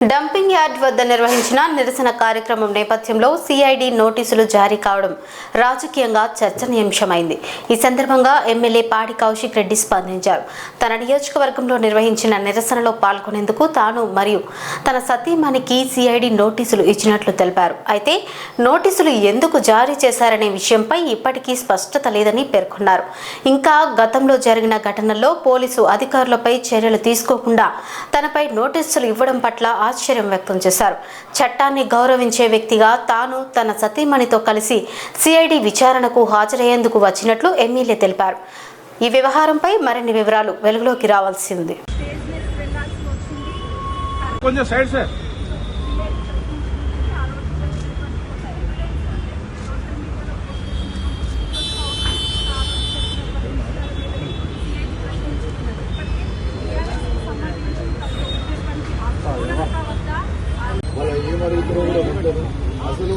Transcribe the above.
Dumping yard వద్ద నిర్వహించిన నిరసన కార్యక్రమం నేపథ్యంలో సిఐడి నోటీసులు జారీ కావడం రాజకీయంగా చర్చనీయాంశమైంది. ఈ సందర్భంగా ఎమ్మెల్యే పాడి కౌశిక్ రెడ్డి స్పందించారు. తన నియోజకవర్గంలో నిర్వహించిన నిరసనలో పాల్గొనేందుకు తాను మరియు తన సతీమణికి సిఐడి నోటీసులు ఇచ్చినట్లు తెలిపారు. అయితే నోటీసులు ఎందుకు జారీ చేశారనే విషయంపై ఇప్పటికీ స్పష్టత లేదని పేర్కొన్నారు. ఇంకా గతంలో జరిగిన ఘటనల్లో పోలీసు అధికారులపై చర్యలు తీసుకోకుండా తనపై నోటీసులు ఇవ్వడం పట్ల ఆశ్చర్యం వ్యక్తం చేశారు. చట్టాన్ని గౌరవించే వ్యక్తిగా తాను తన సతీమణితో కలిసి సిఐడి విచారణకు హాజరయ్యేందుకు వచ్చినట్లు ఎమ్మెల్యే తెలిపారు. ఈ వ్యవహారంపై మరిన్ని వివరాలు వెలుగులోకి రావాల్సి ఉంది. అసలు